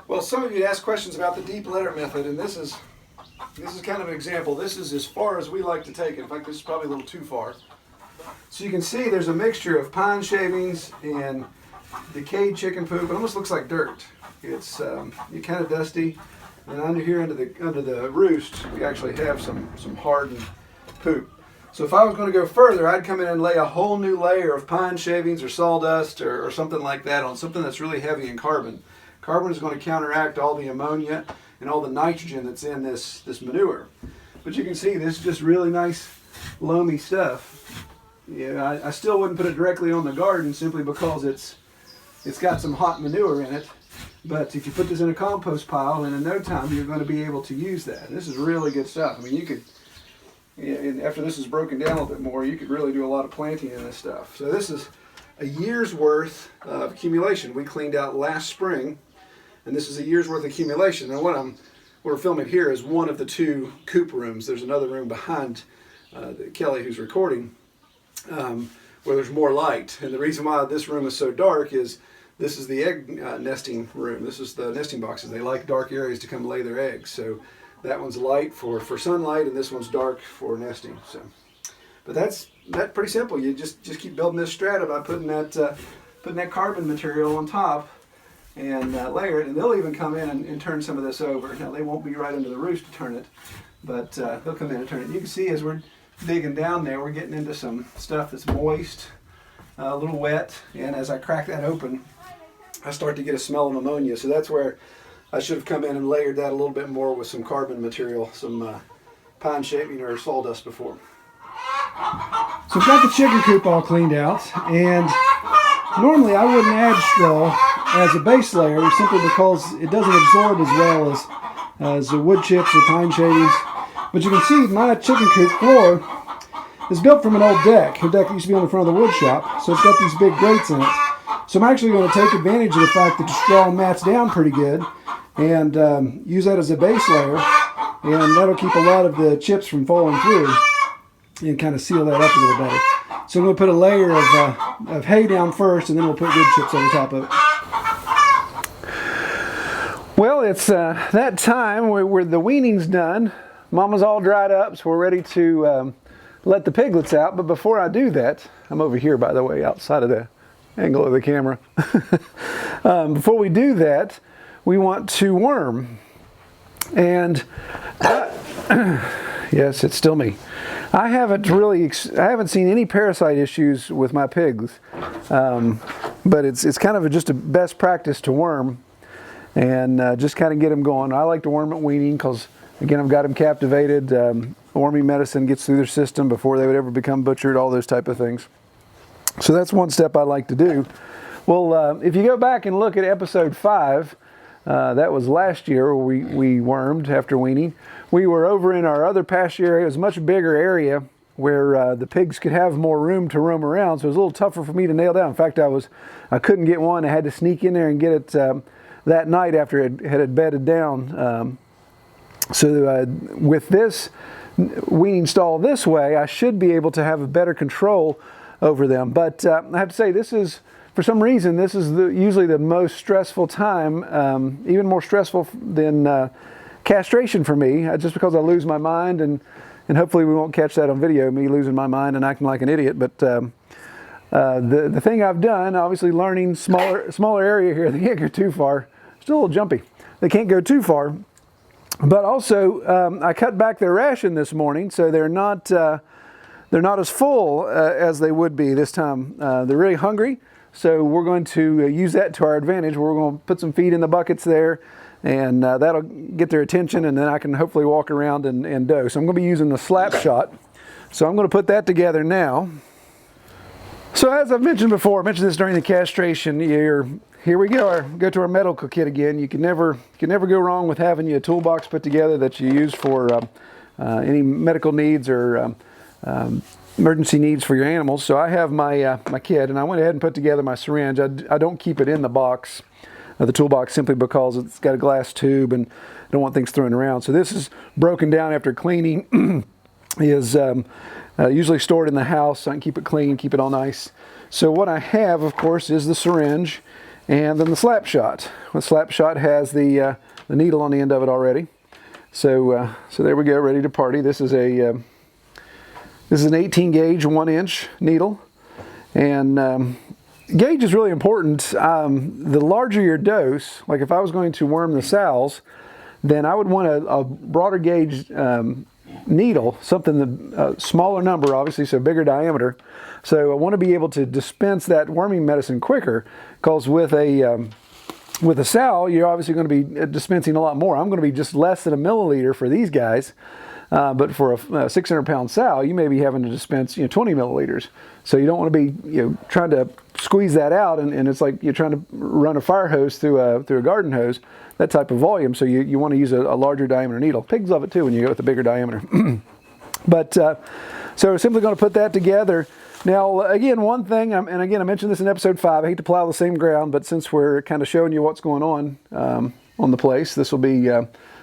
Well, some of you asked questions about the deep litter method, and this is kind of an example. This is as far as we like to take it. In fact, this is probably a little too far. So you can see there's a mixture of pine shavings and decayed chicken poop. It almost looks like dirt. It's kind of dusty. And under here, under the roost, we actually have some hardened poop. So if I was going to go further, I'd come in and lay a whole new layer of pine shavings or sawdust or something like that on something that's really heavy in carbon. Carbon is going to counteract all the ammonia and all the nitrogen that's in this manure. But you can see this is just really nice, loamy stuff. Yeah, I still wouldn't put it directly on the garden simply because it's got some hot manure in it. But if you put this in a compost pile, then in no time you're going to be able to use that. And this is really good stuff. I mean, you could, and after this is broken down a little bit more, you could really do a lot of planting in this stuff. So this is a year's worth of accumulation. We cleaned out last spring. And this is a year's worth of accumulation. And what we're filming here is one of the two coop rooms. There's another room behind Kelly, who's recording, where there's more light. And the reason why this room is so dark is this is the egg nesting room. This is the nesting boxes. They like dark areas to come lay their eggs. So that one's light for sunlight, and this one's dark for nesting. So, but that's pretty simple. You just keep building this strata by putting that carbon material on top. And layer it, and they'll even come in and turn some of this over. Now they won't be right under the roost to turn it, but they'll come in and turn it. You can see as we're digging down there, we're getting into some stuff that's moist, a little wet, and as I crack that open, I start to get a smell of ammonia. So that's where I should have come in and layered that a little bit more with some carbon material, some pine shaving or sawdust before. So I've got the chicken coop all cleaned out, and normally I wouldn't add straw as a base layer simply because it doesn't absorb as well as the wood chips or pine shavings. But you can see my chicken coop floor is built from an old deck. The deck used to be on the front of the wood shop, so it's got these big grates in it. So I'm actually going to take advantage of the fact that the straw mats down pretty good and use that as a base layer, and that'll keep a lot of the chips from falling through and kind of seal that up a little better. So I'm going to put a layer of hay down first, and then we'll put wood chips on the top of it. Well, it's that time where the weaning's done. Mama's all dried up, so we're ready to let the piglets out. But before I do that, I'm over here, by the way, outside of the angle of the camera. Before we do that, we want to worm. And yes, it's still me. I haven't seen any parasite issues with my pigs, but it's kind of just a best practice to worm and just kind of get them going. I like to worm at weaning because, again, I've got them captivated. Worming medicine gets through their system before they would ever become butchered, all those type of things. So that's one step I like to do. Well, if you go back and look at episode 5, that was last year where we wormed after weaning. We were over in our other pasture area. It was a much bigger area where the pigs could have more room to roam around, so it was a little tougher for me to nail down. In fact, I couldn't get one. I had to sneak in there and get it that night after it had bedded down. So with this weaning stall this way, I should be able to have a better control over them. But I have to say, this is, for some reason, this is usually the most stressful time, even more stressful than castration for me, just because I lose my mind, and hopefully we won't catch that on video, me losing my mind and acting like an idiot. But the thing I've done, obviously learning smaller area here, they can't go too far. Still a little jumpy. They can't go too far. But also, I cut back their ration this morning, so they're not as full as they would be this time. They're really hungry, so we're going to use that to our advantage. We're going to put some feed in the buckets there, and that'll get their attention, and then I can hopefully walk around and doe. So I'm going to be using the slap shot. So I'm going to put that together now. So as I've mentioned before, I mentioned this during the castration year. Here we go. Go to our medical kit again. You can never go wrong with having a toolbox put together that you use for any medical needs or emergency needs for your animals. So I have my kit, and I went ahead and put together my syringe. I don't keep it in the box, the toolbox, simply because it's got a glass tube and I don't want things thrown around. So this is broken down after cleaning. Is usually stored in the house so I can keep it clean, keep it all nice. So what I have, of course, is the syringe. and then the slap shot. The slap shot has the needle on the end of it already. So there we go, ready to party. This is an 18 gauge 1 inch needle, and gauge is really important. The larger your dose, like if I was going to worm the sows, then I would want a broader gauge needle, something smaller number, obviously, so bigger diameter. So I want to be able to dispense that worming medicine quicker, because with a sow, you're obviously going to be dispensing a lot more. I'm going to be just less than a milliliter for these guys, but for a 600-pound sow, you may be having to dispense 20 milliliters. So you don't want to be trying to squeeze that out, and it's like you're trying to run a fire hose through a garden hose, that type of volume. So you want to use a larger diameter needle. Pigs love it too when you go with a bigger diameter. But so we're simply going to put that together. Now, again, one thing, and again, I mentioned this in episode 5, I hate to plow the same ground, but since we're kind of showing you what's going on the place, this will be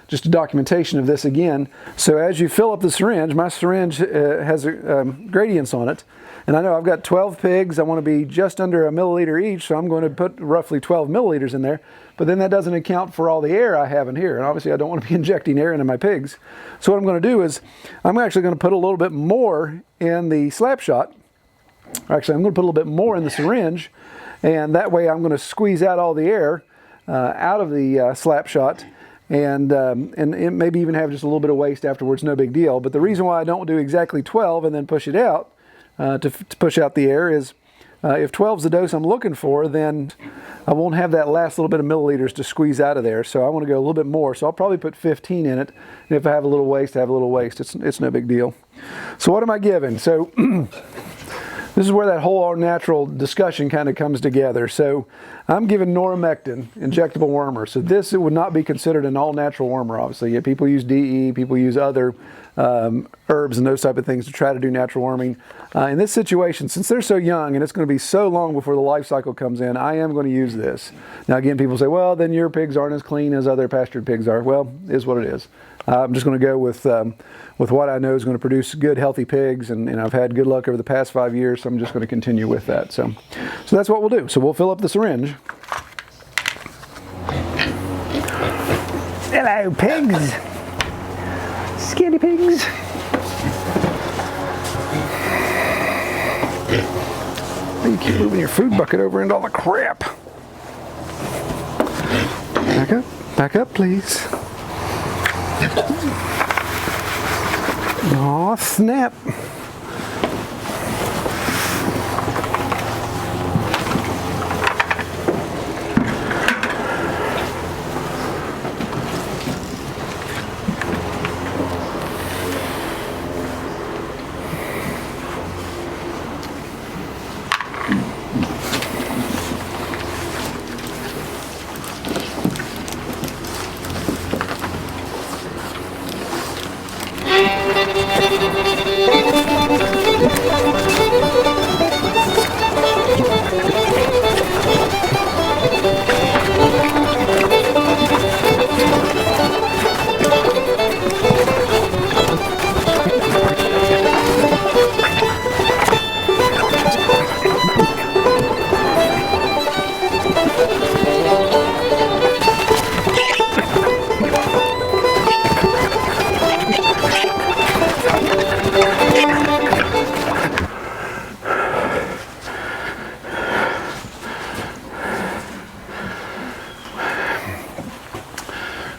just a documentation of this again. So as you fill up the syringe, my syringe has gradients on it, and I know I've got 12 pigs. I want to be just under a milliliter each, so I'm going to put roughly 12 milliliters in there, but then that doesn't account for all the air I have in here, and obviously I don't want to be injecting air into my pigs. So what I'm going to do is I'm actually going to put a little bit more in the slap shot. Actually, I'm going to put a little bit more in the syringe, and that way I'm going to squeeze out all the air out of the slap shot, and maybe even have just a little bit of waste afterwards, no big deal. But the reason why I don't do exactly 12 and then push it out to push out the air is if 12 is the dose I'm looking for, then I won't have that last little bit of milliliters to squeeze out of there. So I want to go a little bit more. So I'll probably put 15 in it, and if I have a little waste, I have a little waste. It's no big deal. So what am I giving? So this is where that whole all-natural discussion kind of comes together. So I'm giving noromectin, injectable wormer. So this, it would not be considered an all-natural wormer, obviously. Yeah, people use DE, people use other herbs and those type of things to try to do natural worming. In this situation, since they're so young and it's going to be so long before the life cycle comes in, I am going to use this. Now again, people say, well, then your pigs aren't as clean as other pastured pigs are. Well, it is what it is. I'm just going to go with what I know is going to produce good, healthy pigs, and I've had good luck over the past 5 years, so I'm just going to continue with that. So that's what we'll do. So we'll fill up the syringe. Hello, pigs. Skinny pigs. You keep moving your food bucket over into all the crap. Back up, please. Aw, snap.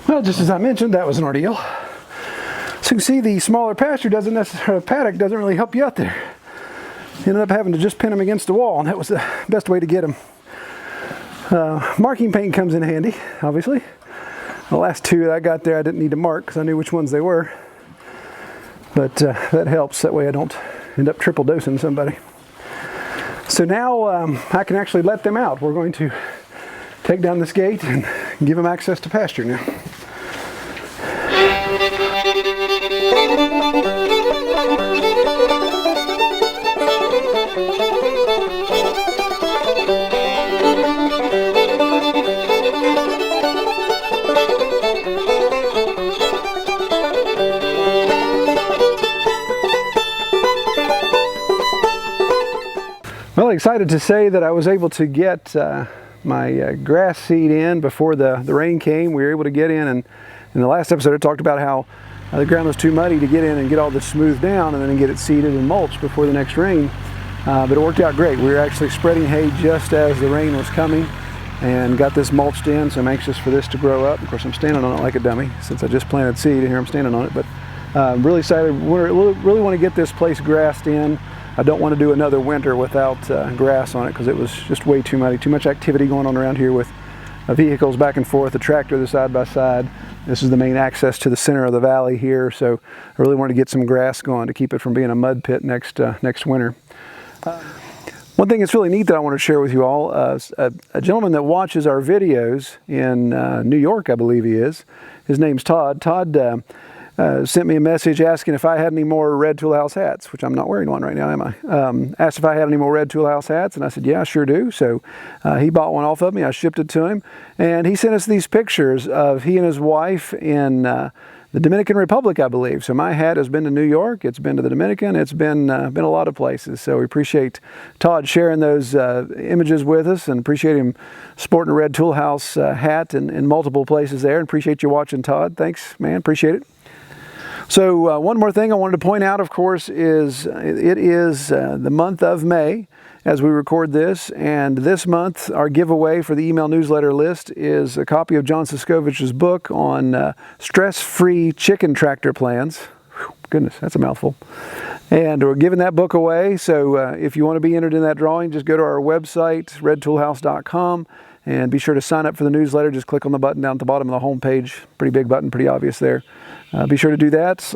Well, just as I mentioned, that was an ordeal. So you can see the smaller pasture paddock doesn't really help you out there. You ended up having to just pin them against the wall, and that was the best way to get them. Marking paint comes in handy, obviously. The last two that I got there I didn't need to mark because I knew which ones they were. But that helps, that way I don't end up triple dosing somebody. So now I can actually let them out. We're going to take down this gate and give them access to pasture now. Well, excited to say that I was able to get my grass seed in before the rain came. We were able to get in, and in the last episode I talked about how the ground was too muddy to get in and get all this smoothed down and then get it seeded and mulched before the next rain. But it worked out great. We were actually spreading hay just as the rain was coming and got this mulched in, so I'm anxious for this to grow up. Of course, I'm standing on it like a dummy since I just planted seed, and here I'm standing on it. But I'm really excited. Really want to get this place grassed in. I don't want to do another winter without grass on it because it was just way too muddy. Too much activity going on around here with vehicles back and forth, the tractor, the side by side. This is the main access to the center of the valley here, so I really wanted to get some grass going to keep it from being a mud pit next winter. One thing that's really neat that I want to share with you all, a gentleman that watches our videos in New York, I believe he is. His name's Todd. Todd sent me a message asking if I had any more Red Tool House hats, which I'm not wearing one right now, am I? Asked if I had any more Red Tool House hats, and I said, yeah, I sure do. So he bought one off of me. I shipped it to him, and he sent us these pictures of he and his wife in the Dominican Republic, I believe. So my hat has been to New York, it's been to the Dominican, it's been a lot of places. So we appreciate Todd sharing those images with us, and appreciate him sporting a Red Tool House hat in multiple places there, and appreciate you watching, Todd. Thanks, man, appreciate it. So one more thing I wanted to point out, of course, is it is the month of May as we record this, and this month our giveaway for the email newsletter list is a copy of John Siskovich's book on stress-free chicken tractor plans. Whew, goodness, that's a mouthful. And we're giving that book away, so if you want to be entered in that drawing, just go to our website, redtoolhouse.com, and be sure to sign up for the newsletter. Just click on the button down at the bottom of the home page. Pretty big button, pretty obvious there. Be sure to do that.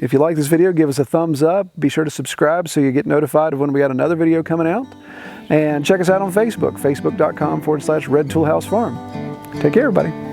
If you like this video, give us a thumbs up. Be sure to subscribe so you get notified of when we got another video coming out. And check us out on Facebook, facebook.com/Red Tool House Farm. Take care, everybody.